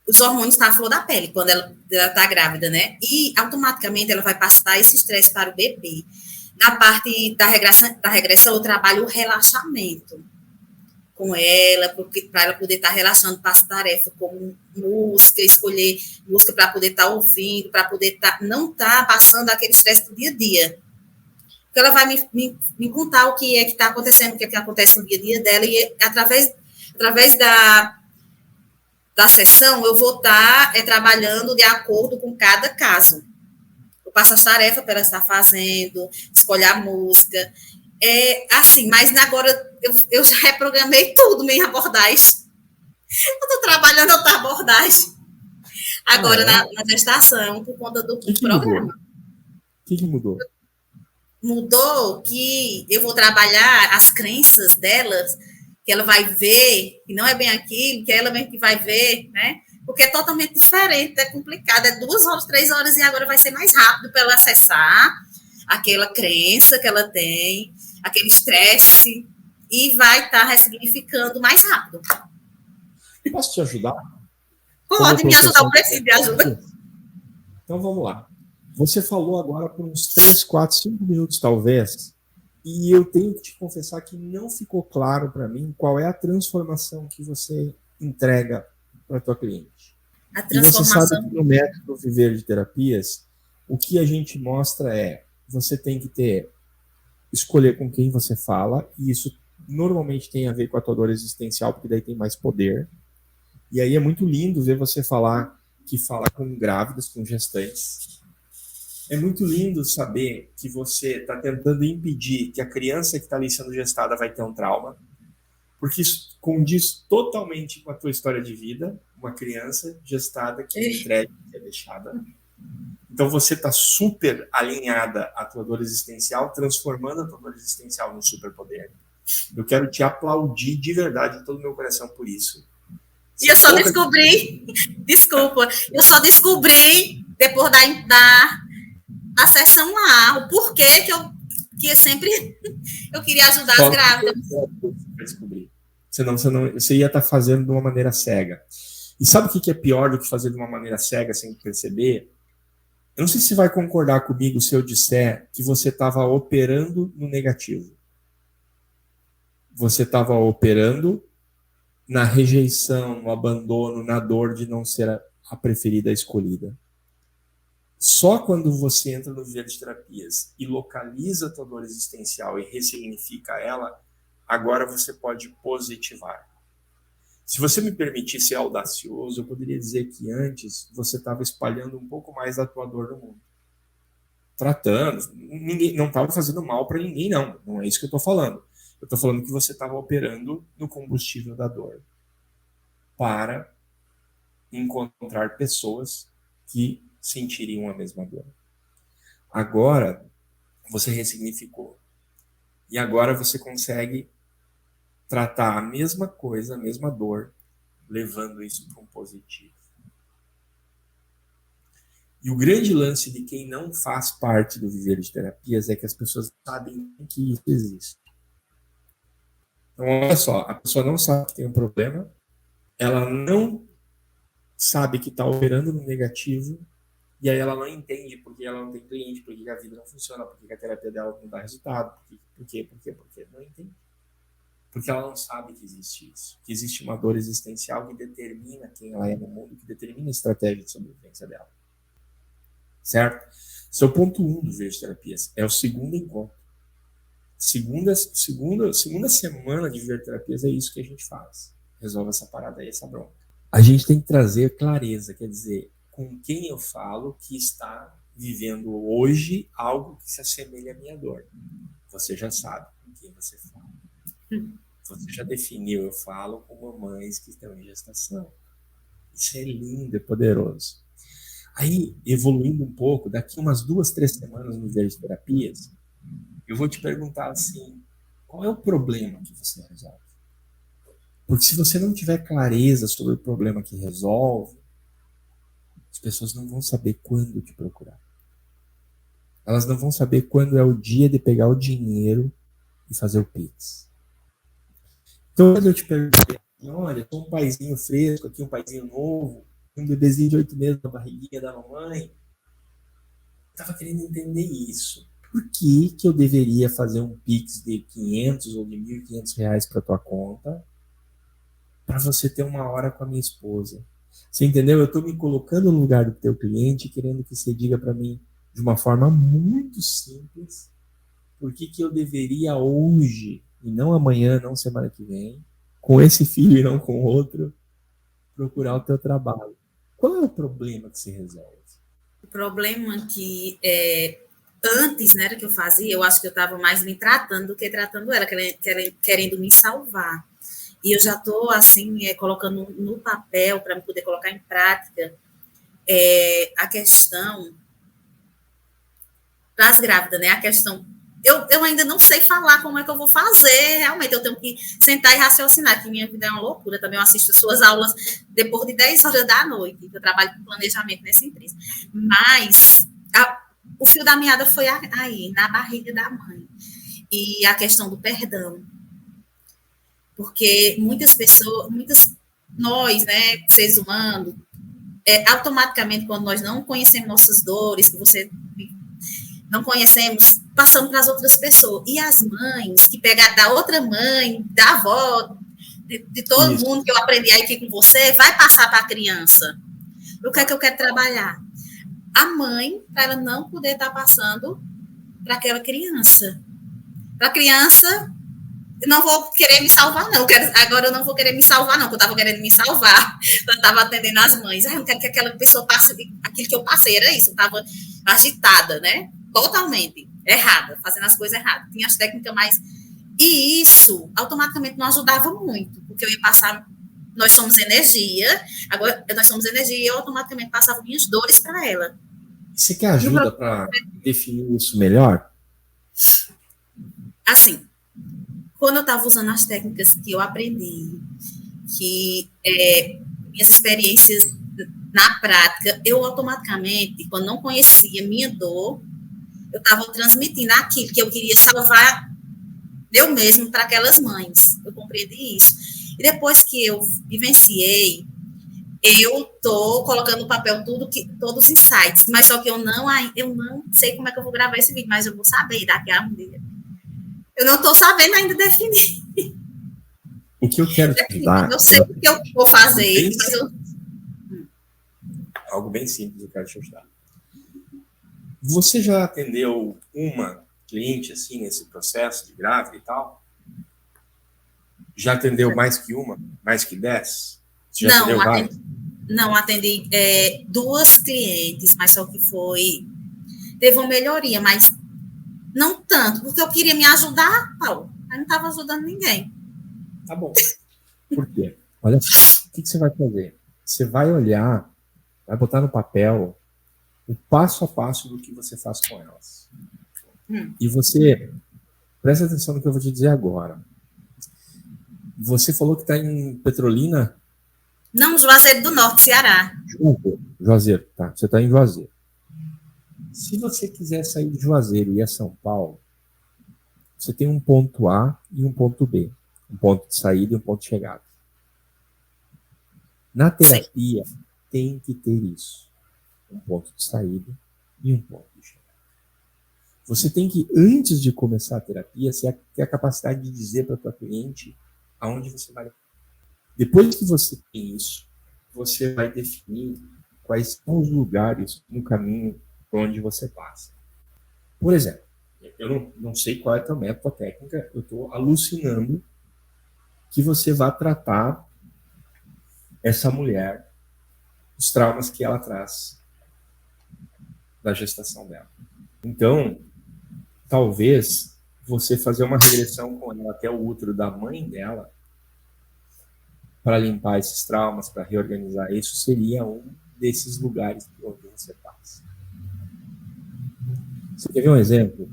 Os hormônios estão à flor da pele, quando ela está grávida, né? E automaticamente ela vai passar esse estresse para o bebê. Na parte da regressão, eu trabalho o relaxamento com ela, para ela poder estar relaxando, passa tarefa como música, escolher música para poder estar ouvindo, para poder não estar passando aquele estresse do dia a dia. Porque ela vai me contar o que é que está acontecendo, o que é que acontece no dia a dia dela, e através da sessão, eu vou estar trabalhando de acordo com cada caso. Eu passo as tarefas para ela estar fazendo, escolher a música. Assim, mas agora eu já reprogramei tudo, minha abordagem. Eu estou trabalhando outra abordagem. Agora, na gestação, por conta do programa. O que mudou? Mudou que eu vou trabalhar as crenças delas, que ela vai ver, que não é bem aquilo, que é ela mesmo que vai ver, né? Porque é totalmente diferente, é complicado, é 2 horas, 3 horas, e agora vai ser mais rápido para ela acessar aquela crença que ela tem, aquele estresse, e vai estar ressignificando mais rápido. Posso te ajudar? Pode me ajudar, eu preciso de ajuda. Então vamos lá. Você falou agora por uns 3, 4, 5 minutos, talvez, e eu tenho que te confessar que não ficou claro para mim qual é a transformação que você entrega para a tua cliente. A transformação... E você sabe que no método Viver de Terapias, o que a gente mostra você tem que escolher com quem você fala, e isso normalmente tem a ver com a tua dor existencial, porque daí tem mais poder. E aí é muito lindo ver você falar que fala com grávidas, com gestantes. É muito lindo saber que você está tentando impedir que a criança que está ali sendo gestada vai ter um trauma, porque isso condiz totalmente com a tua história de vida, uma criança gestada que é entregue, que é deixada. Então você está super alinhada à tua dor existencial, transformando a tua dor existencial num superpoder. Eu quero te aplaudir de verdade, de todo o meu coração por isso. E eu só descobri, desculpa, eu só descobri depois da sessão lá, o porquê que sempre eu queria ajudar as grávidas. Descobrir. Senão você ia estar fazendo de uma maneira cega. E sabe o que é pior do que fazer de uma maneira cega sem perceber? Eu não sei se você vai concordar comigo se eu disser que você estava operando no negativo. Você estava operando na rejeição, no abandono, na dor de não ser a preferida, a escolhida. Só quando você entra no Viver de Terapias e localiza a tua dor existencial e ressignifica ela, agora você pode positivar. Se você me permitir ser audacioso, eu poderia dizer que antes você estava espalhando um pouco mais da tua dor no mundo. Tratando, não estava fazendo mal para ninguém, não. Não é isso que eu estou falando. Eu estou falando que você estava operando no combustível da dor para encontrar pessoas que sentiriam a mesma dor. Agora, você ressignificou. E agora você consegue tratar a mesma coisa, a mesma dor, levando isso para um positivo. E o grande lance de quem não faz parte do Viver de Terapias é que as pessoas sabem que isso existe. Então, olha só, a pessoa não sabe que tem um problema, ela não sabe que está operando no negativo, e aí ela não entende porque ela não tem cliente, porque a vida não funciona, porque a terapia dela não dá resultado, por quê? Não entende. Porque ela não sabe que existe isso, que existe uma dor existencial que determina quem ela é no mundo, que determina a estratégia de sobrevivência dela. Certo? Esse é o ponto 1 do Viver de Terapias, é o segundo encontro. Segunda semana de Viver de Terapias é isso que a gente faz. Resolve essa parada aí, essa bronca. A gente tem que trazer clareza, quer dizer, com quem eu falo que está vivendo hoje algo que se assemelha à minha dor. Você já sabe com quem você fala. Você já definiu, eu falo com mamães que estão em gestação. Isso é lindo, é poderoso. Aí, evoluindo um pouco, daqui umas 2, 3 semanas no Viver de Terapias, eu vou te perguntar assim, qual é o problema que você resolve? Porque se você não tiver clareza sobre o problema que resolve, as pessoas não vão saber quando te procurar. Elas não vão saber quando é o dia de pegar o dinheiro e fazer o Pix. Então, quando eu te perguntei, olha, tô um paizinho fresco aqui, um paizinho novo, um bebezinho de 8 meses na barriguinha da mamãe, eu estava querendo entender isso. Por que eu deveria fazer um Pix de 500 ou de R$ 1.500 para tua conta para você ter uma hora com a minha esposa? Você entendeu? Eu estou me colocando no lugar do teu cliente, querendo que você diga para mim de uma forma muito simples por que eu deveria hoje, e não amanhã, não semana que vem, com esse filho e não com outro, procurar o teu trabalho. Qual é o problema que se resolve? O problema que antes, né, que eu fazia, eu acho que eu estava mais me tratando do que tratando ela, querendo me salvar. E eu já estou, assim, colocando no papel, para poder colocar em prática, a questão para as grávidas, né? A questão... Eu ainda não sei falar como é que eu vou fazer, realmente. Eu tenho que sentar e raciocinar, que minha vida é uma loucura. Também eu assisto suas aulas depois de 10 horas da noite, que eu trabalho com planejamento nessa empresa. Mas o fio da meada foi aí, na barriga da mãe. E a questão do perdão. Porque muitas pessoas, nós, né, seres humanos, automaticamente, quando nós não conhecemos nossas dores, que você não conhecemos, passamos para as outras pessoas. E as mães, que pegam da outra mãe, da avó, de todo Isso. mundo que eu aprendi aqui com você, vai passar para a criança. O que é que eu quero trabalhar? A mãe, para ela não poder estar passando para aquela criança. Para a criança, eu não vou querer me salvar, não. Agora eu não vou querer me salvar, não, porque eu estava querendo me salvar. Eu estava atendendo as mães. Eu não quero que aquela pessoa passe aquilo que eu passei, era isso. Eu estava agitada, né? Totalmente errada, fazendo as coisas erradas. Tinha as técnicas mais... E isso, automaticamente, não ajudava muito, porque eu ia passar... Nós somos energia, agora nós somos energia e eu automaticamente passava minhas dores para ela. Você quer ajuda para definir isso melhor? Assim, quando eu estava usando as técnicas que eu aprendi, que minhas experiências na prática, eu automaticamente, quando não conhecia minha dor, eu estava transmitindo aquilo que eu queria salvar eu mesmo para aquelas mães. Eu compreendi isso. E depois que eu vivenciei, eu estou colocando no papel todos os insights, mas só que eu não sei como é que eu vou gravar esse vídeo, mas eu vou saber daqui a um dia. Eu não estou sabendo ainda definir. O que eu quero te ajudar... Eu sei o que eu vou fazer, Algo bem simples eu quero te ajudar. Você já atendeu uma cliente assim nesse processo de grávida e tal? Já atendeu mais que uma? Mais que 10? Você já atendeu várias? Não, atendi 2 clientes, mas só que teve uma melhoria, mas não tanto, porque eu queria me ajudar, Paulo. Eu não estava ajudando ninguém. Tá bom. Por quê? Olha só, o que você vai fazer? Você vai olhar, vai botar no papel o passo a passo do que você faz com elas. E você, presta atenção no que eu vou te dizer agora. Você falou que está em Petrolina? Não, Juazeiro do Norte, Ceará. Juazeiro, tá. Você está em Juazeiro. Se você quiser sair de Juazeiro e ir a São Paulo, você tem um ponto A e um ponto B. Um ponto de saída e um ponto de chegada. Na terapia, tem que ter isso. Um ponto de saída e um ponto de chegada. Você tem que, antes de começar a terapia, você ter a capacidade de dizer para a tua cliente aonde você vai. Depois que você tem isso, você vai definir quais são os lugares no caminho por onde você passa. Por exemplo, eu não sei qual é a tua método, técnica, eu estou alucinando que você vai tratar essa mulher, os traumas que ela traz da gestação dela. Então, talvez você fazer uma regressão com ela até o útero da mãe dela para limpar esses traumas, para reorganizar isso, seria um desses lugares por onde você passa. Você quer ver um exemplo?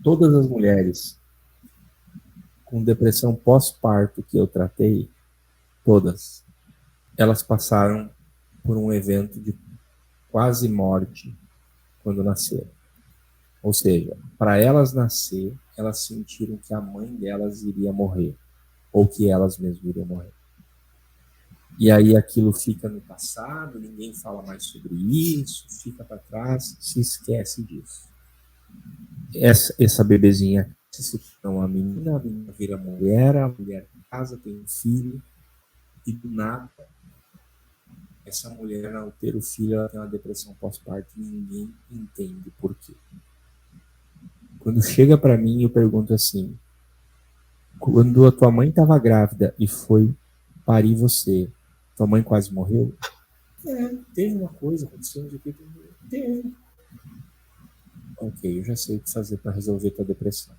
Todas as mulheres com depressão pós-parto que eu tratei, todas, elas passaram por um evento de quase morte quando nasceram. Ou seja, para elas nascer, elas sentiram que a mãe delas iria morrer, ou que elas mesmas iriam morrer. E aí aquilo fica no passado, ninguém fala mais sobre isso, fica para trás, se esquece disso. Essa bebezinha se torna a menina vira mulher, a mulher casa, tem um filho, e do nada, essa mulher, ao ter o filho, ela tem uma depressão pós-parto e ninguém entende por quê. Quando chega para mim, eu pergunto assim, quando a tua mãe estava grávida e foi parir você, tua mãe quase morreu? Teve uma coisa acontecendo de que teve. Ok, eu já sei o que fazer para resolver tua depressão.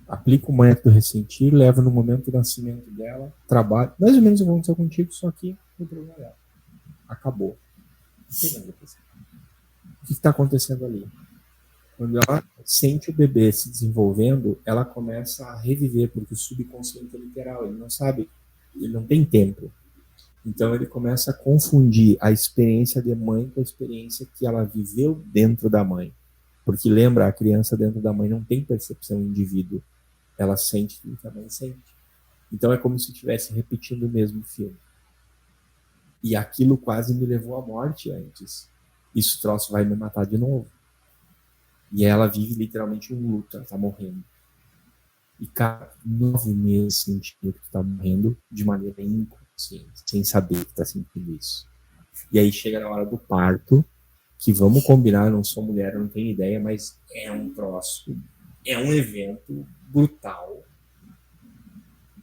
Aplica o método ressentir, leva no momento do nascimento dela, trabalha, mais ou menos o que aconteceu contigo, só que no problema dela. Acabou. Não tem mais depressão. O que está acontecendo ali? Quando ela sente o bebê se desenvolvendo, ela começa a reviver, porque o subconsciente é literal, ele não sabe, ele não tem tempo. Então ele começa a confundir a experiência de mãe com a experiência que ela viveu dentro da mãe. Porque lembra, a criança dentro da mãe não tem percepção indivíduo, ela sente tudo que a mãe sente. Então é como se estivesse repetindo o mesmo filme. E aquilo quase me levou à morte antes. Isso troço vai me matar de novo. E ela vive literalmente um luto, ela tá morrendo. E, cara, 9 meses sentindo que tá morrendo de maneira inconsciente, sem saber que tá sentindo isso. E aí chega na hora do parto, que vamos combinar, eu não sou mulher, eu não tenho ideia, mas é um troço, é um evento brutal.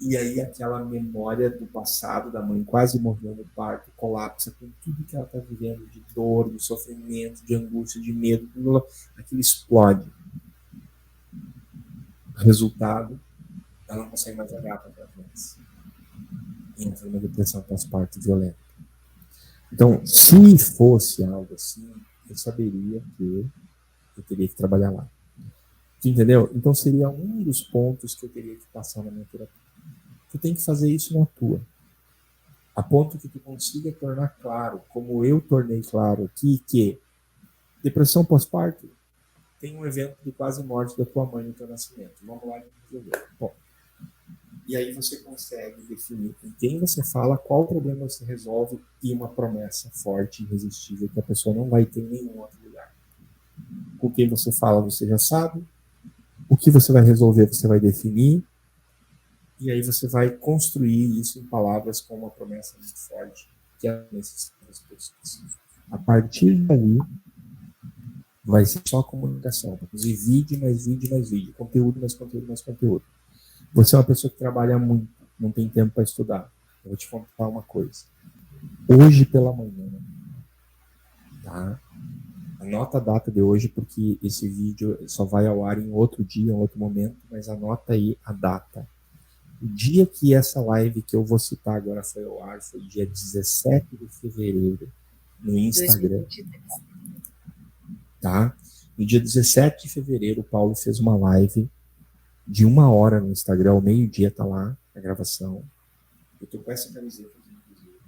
E aí aquela memória do passado da mãe quase morrendo no parto colapsa com tudo que ela está vivendo de dor, de sofrimento, de angústia, de medo, tudo aquilo explode. Resultado, ela não consegue mais olhar para a criança. Entra numa depressão pós-parto violenta. Então, se fosse algo assim, eu saberia que eu teria que trabalhar lá. Tu entendeu? Então seria um dos pontos que eu teria que passar na minha terapia. Tu tem que fazer isso na tua. A ponto que tu consiga tornar claro, como eu tornei claro aqui, que depressão pós-parto tem um evento de quase morte da tua mãe no teu nascimento. Vamos lá resolver. Bom, e aí você consegue definir com quem você fala, qual problema você resolve e uma promessa forte e irresistível que a pessoa não vai ter em nenhum outro lugar. Com quem você fala, você já sabe. O que você vai resolver, você vai definir. E aí você vai construir isso em palavras com uma promessa muito forte, que é a necessidade das pessoas. A partir dali, vai ser só comunicação. Inclusive vídeo, mais vídeo, mais vídeo. Conteúdo, mais conteúdo, mais conteúdo. Você é uma pessoa que trabalha muito, não tem tempo para estudar. Eu vou te contar uma coisa. Hoje pela manhã, tá? Anota a data de hoje, porque esse vídeo só vai ao ar em outro dia, em outro momento, mas anota aí a data. O dia que essa live que eu vou citar agora foi ao ar foi dia 17 de fevereiro, no Instagram. 2023. Tá? No dia 17 de fevereiro, o Paulo fez uma live de 1 hora no Instagram, ao meio-dia tá lá a gravação. Eu tô com essa camiseta, inclusive.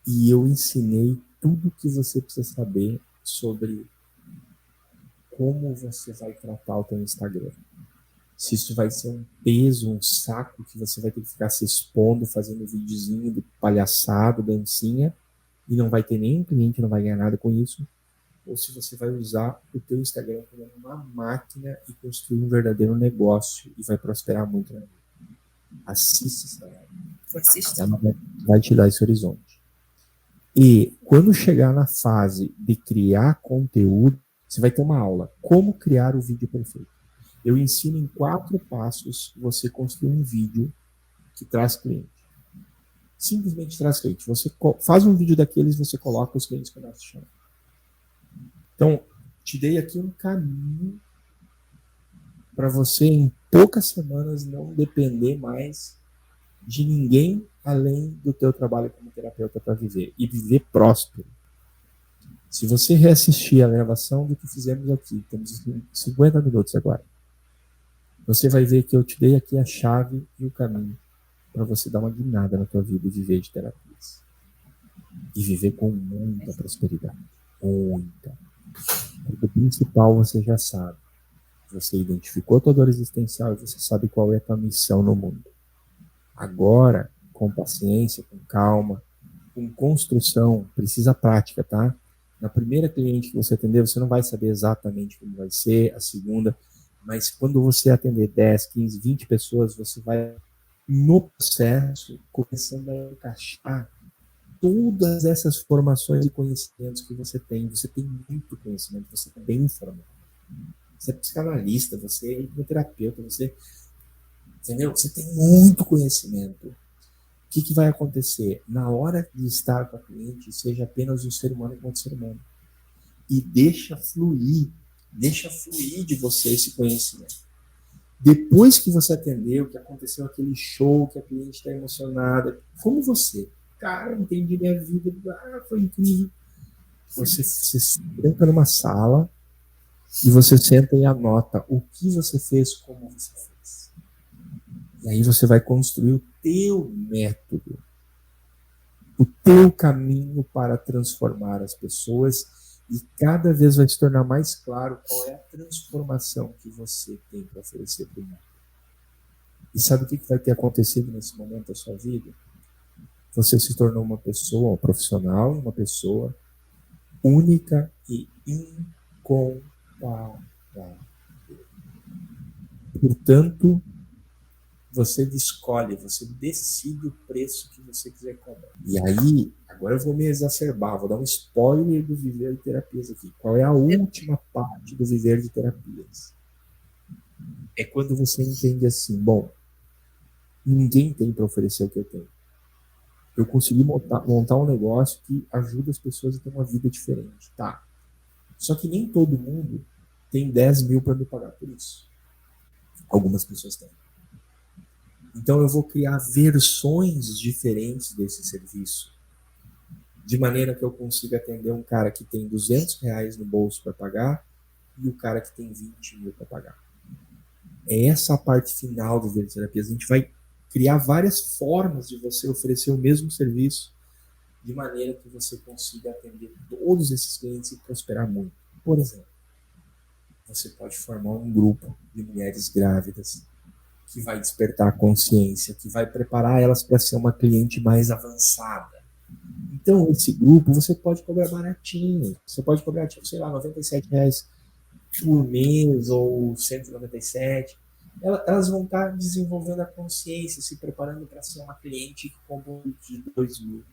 E eu ensinei tudo que você precisa saber sobre como você vai tratar o teu Instagram. Se isso vai ser um peso, um saco que você vai ter que ficar se expondo, fazendo videozinho de palhaçada, dancinha, e não vai ter nenhum cliente, não vai ganhar nada com isso, ou se você vai usar o teu Instagram como uma máquina e construir um verdadeiro negócio e vai prosperar muito na vida. Assiste essa live. Ela vai te dar esse horizonte. E quando chegar na fase de criar conteúdo, você vai ter uma aula. Como criar o vídeo perfeito. Eu ensino em 4 passos você construir um vídeo que traz cliente. Simplesmente traz cliente. Você faz um vídeo daqueles e você coloca os clientes que nós chamamos. Então, te dei aqui um caminho para você, em poucas semanas, não depender mais de ninguém além do teu trabalho como terapeuta para viver. E viver próspero. Se você reassistir a gravação do que fizemos aqui, temos 50 minutos agora. você vai ver que eu te dei aqui a chave e o caminho para você dar uma guinada na tua vida e viver de terapias. E viver com muita prosperidade. Muita. Porque o principal você já sabe. Você identificou a tua dor existencial e você sabe qual é a tua missão no mundo. Agora, com paciência, com calma, com construção, precisa prática, tá? Na primeira cliente que você atender, você não vai saber exatamente como vai ser, a segunda, mas quando você atender 10, 15, 20 pessoas, você vai, no processo, começando a encaixar todas essas formações e conhecimentos que você tem. Você tem muito conhecimento, você é bem informado. Você é psicanalista, você é hipnoterapeuta, você, entendeu? Você tem muito conhecimento. O que vai acontecer? Na hora de estar com a cliente, seja apenas um ser humano enquanto ser humano. E deixa fluir de você esse conhecimento. Depois que você atendeu, que aconteceu aquele show, que a cliente está emocionada, como você, cara, entendi minha vida, foi incrível. Você entra numa sala e você senta e anota o que você fez, como você fez. E aí você vai construir o teu método, o teu caminho para transformar as pessoas, e cada vez vai se tornar mais claro qual é a transformação que você tem para oferecer para o mundo. E sabe o que vai ter acontecido nesse momento da sua vida? Você se tornou uma pessoa, um profissional, uma pessoa única e incomparável. Portanto, você escolhe, você decide o preço que você quiser cobrar. E aí, agora eu vou me exacerbar, vou dar um spoiler do Viver de Terapias aqui. Qual é a última parte do Viver de Terapias? É quando você entende assim, bom, ninguém tem para oferecer o que eu tenho. Eu consegui montar um negócio que ajuda as pessoas a ter uma vida diferente, tá? Só que nem todo mundo tem 10 mil para me pagar por isso. Algumas pessoas têm. Então eu vou criar versões diferentes desse serviço, de maneira que eu consiga atender um cara que tem R$200 no bolso para pagar e o cara que tem 20 mil para pagar. É essa a parte final do Viver de Terapias. A gente vai criar várias formas de você oferecer o mesmo serviço, de maneira que você consiga atender todos esses clientes e prosperar muito. Por exemplo, você pode formar um grupo de mulheres grávidas que vai despertar a consciência, que vai preparar elas para ser uma cliente mais avançada. Então, esse grupo você pode cobrar baratinho. Você pode cobrar, tipo, sei lá, R$97 por mês ou R$197. Elas vão estar desenvolvendo a consciência, se preparando para ser uma cliente que compra de 2 mil.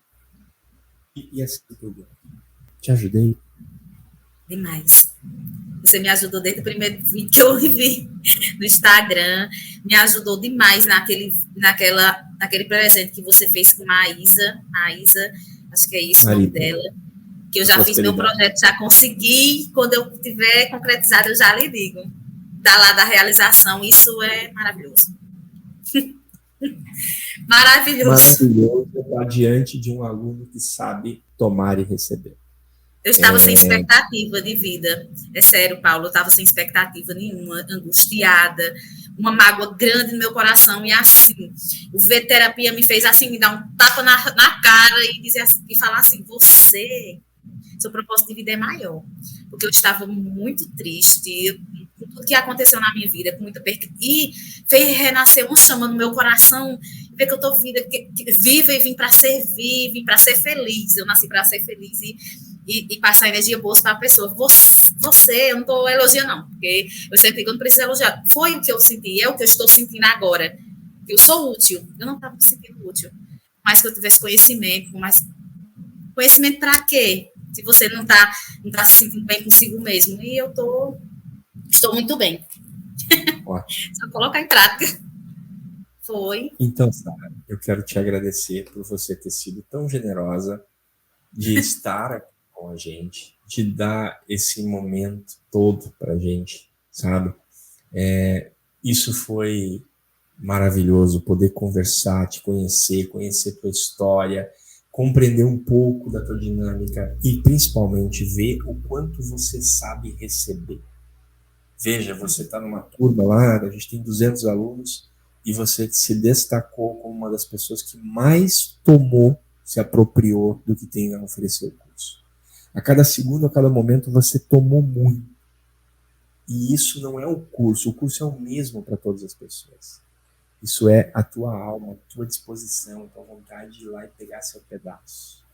E assim por diante. Te ajudei? Demais. Você me ajudou desde o primeiro vídeo que eu vi no Instagram. Me ajudou demais naquele presente que você fez com a Isa. Acho que é isso o nome dela. Que eu já fiz meu projeto, já consegui. Quando eu tiver concretizado, eu já lhe digo. Da realização, isso é maravilhoso. Maravilhoso. Maravilhoso estar diante de um aluno que sabe tomar e receber. Eu estava sem expectativa de vida. É sério, Paulo, eu estava sem expectativa nenhuma, angustiada, uma mágoa grande no meu coração. E assim, o Viver Terapia me fez assim, me dar um tapa na cara e falar assim, seu propósito de vida é maior. Porque eu estava muito triste com tudo que aconteceu na minha vida, com muita perda. E fez renascer uma chama no meu coração, ver que eu estou viva e vim para servir, vim para ser feliz. Eu nasci para ser feliz e passar energia boa para a pessoa. Você, eu não estou elogiando, não, porque eu sempre digo, eu não preciso elogiar. Foi o que eu senti, é o que eu estou sentindo agora. Eu sou útil, eu não estava me sentindo útil. Mas que eu tivesse conhecimento, mas conhecimento para quê? Se você não está se sentindo bem consigo mesmo. E eu estou muito bem. Só colocar em prática. Foi. Então, Sara, eu quero te agradecer por você ter sido tão generosa de estar aqui com a gente, de dar esse momento todo pra gente, sabe? Isso foi maravilhoso, poder conversar, te conhecer tua história, compreender um pouco da tua dinâmica e principalmente ver o quanto você sabe receber. Veja, você está numa turma lá, a gente tem 200 alunos, e você se destacou como uma das pessoas que mais tomou, se apropriou do que tem a oferecer o curso. A cada segundo, a cada momento, você tomou muito. E isso não é o curso é o mesmo para todas as pessoas. Isso é a tua alma, a tua disposição, a tua vontade de ir lá e pegar seu pedaço.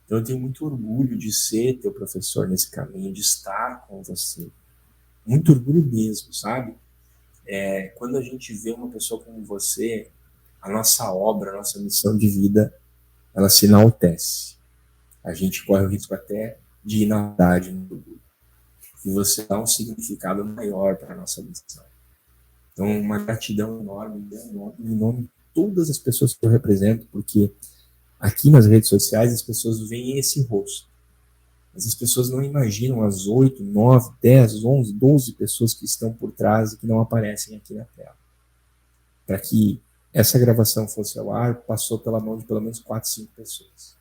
Então eu tenho muito orgulho de ser teu professor nesse caminho, de estar com você. Muito orgulho mesmo, sabe? Quando a gente vê uma pessoa como você, a nossa obra, a nossa missão de vida, ela se enaltece. A gente corre o risco até de ir na verdade no orgulho. E você dá um significado maior para a nossa missão. Então, uma gratidão enorme, em nome de todas as pessoas que eu represento, porque aqui nas redes sociais as pessoas veem esse rosto. Mas as pessoas não imaginam as 8, 9, 10, 11, 12 pessoas que estão por trás e que não aparecem aqui na tela. Para que essa gravação fosse ao ar, passou pela mão de pelo menos 4, 5 pessoas.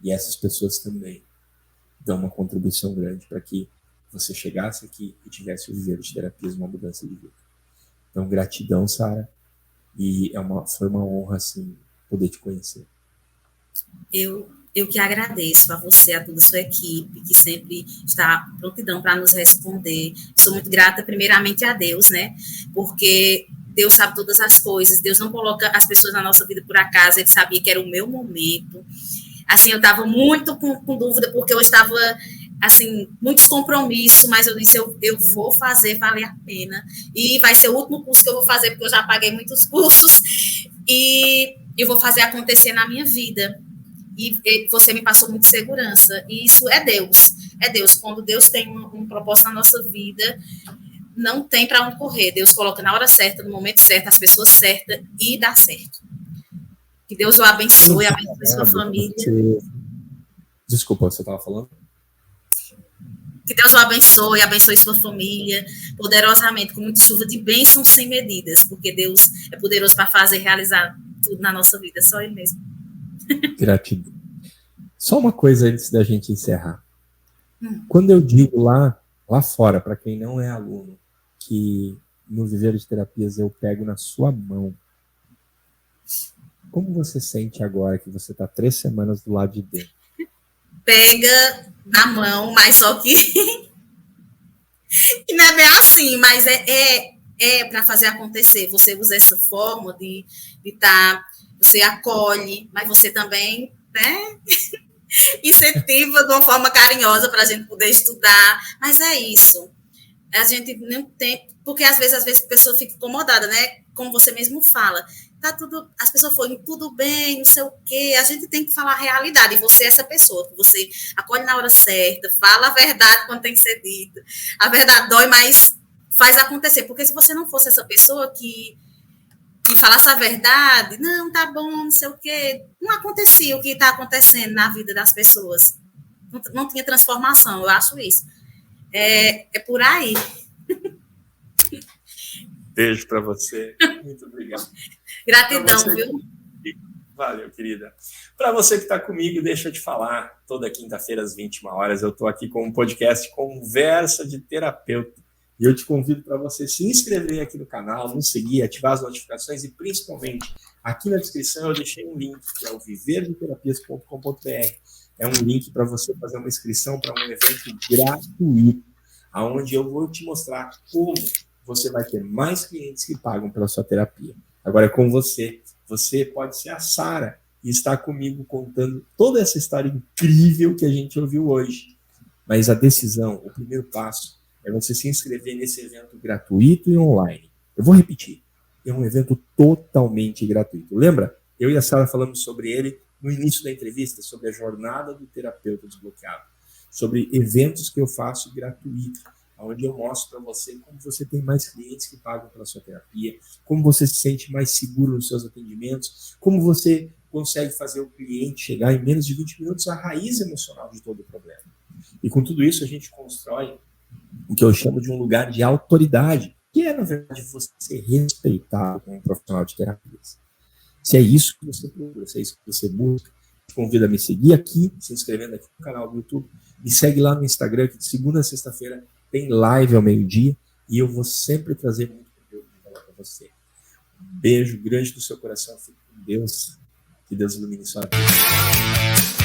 E essas pessoas também dão uma contribuição grande para que você chegasse aqui e tivesse o viver de terapias, uma mudança de vida. Então, gratidão, Sara. E foi uma honra, assim, poder te conhecer. Eu que agradeço a você, a toda a sua equipe, que sempre está prontidão para nos responder. Sou muito grata, primeiramente, a Deus, né? Porque Deus sabe todas as coisas. Deus não coloca as pessoas na nossa vida por acaso. Ele sabia que era o meu momento. Assim, eu estava muito com dúvida, porque eu estava, assim, muitos compromissos, mas eu disse, eu vou fazer valer a pena. E vai ser o último curso que eu vou fazer, porque eu já paguei muitos cursos. E eu vou fazer acontecer na minha vida. E você me passou muita segurança. E isso é Deus. É Deus. Quando Deus tem um propósito na nossa vida, não tem para onde correr. Deus coloca na hora certa, no momento certo, as pessoas certas e dá certo. Que Deus o abençoe, abençoe sua família. Desculpa, você estava falando? Que Deus o abençoe sua família, poderosamente, com muita chuva de bênçãos sem medidas, porque Deus é poderoso para fazer realizar tudo na nossa vida, só Ele mesmo. Gratidão. Só uma coisa antes da gente encerrar. Quando eu digo lá fora, para quem não é aluno, que no Viver de Terapias eu pego na sua mão, como você sente agora que você está 3 semanas do lado de dentro? Pega na mão, mas só que não é bem assim, mas é para fazer acontecer. Você usa essa forma de estar, você acolhe, mas você também, né, incentiva de uma forma carinhosa para a gente poder estudar. Mas é isso. A gente não tem, porque às vezes a pessoa fica incomodada, né? Como você mesmo fala, tá tudo, as pessoas falam tudo bem, não sei o quê. A gente tem que falar a realidade. E você é essa pessoa, que você acolhe na hora certa, fala a verdade quando tem que ser dita. A verdade dói, mas faz acontecer. Porque se você não fosse essa pessoa que falasse a verdade, não, tá bom, não sei o quê, não acontecia o que está acontecendo na vida das pessoas. Não tinha transformação, eu acho isso. É por aí. Beijo para você. Muito obrigado. Gratidão, viu? Valeu, querida. Para você que está comigo, deixa eu te falar, toda quinta-feira às 21 horas eu estou aqui com um podcast Conversa de Terapeuta. E eu te convido para você se inscrever aqui no canal, nos seguir, ativar as notificações e principalmente aqui na descrição eu deixei um link que é o viverdeterapias.com.br. É um link para você fazer uma inscrição para um evento gratuito, onde eu vou te mostrar como você vai ter mais clientes que pagam pela sua terapia. Agora é com você. Você pode ser a Sara e estar comigo contando toda essa história incrível que a gente ouviu hoje. Mas a decisão, o primeiro passo, é você se inscrever nesse evento gratuito e online. Eu vou repetir. É um evento totalmente gratuito. Lembra? Eu e a Sara falamos sobre ele no início da entrevista, sobre a jornada do terapeuta desbloqueado, sobre eventos que eu faço gratuito, onde eu mostro para você como você tem mais clientes que pagam pela sua terapia, como você se sente mais seguro nos seus atendimentos, como você consegue fazer o cliente chegar em menos de 20 minutos à raiz emocional de todo o problema. E com tudo isso a gente constrói o que eu chamo de um lugar de autoridade, que é, na verdade, você ser respeitado como um profissional de terapias. Se é isso que você procura, se é isso que você busca, te convido a me seguir aqui, se inscrevendo aqui no canal do YouTube, me segue lá no Instagram, que de segunda a sexta-feira tem live ao meio-dia e eu vou sempre trazer muito conteúdo para você. Um beijo grande do seu coração, fique com Deus, que Deus ilumine sua vida.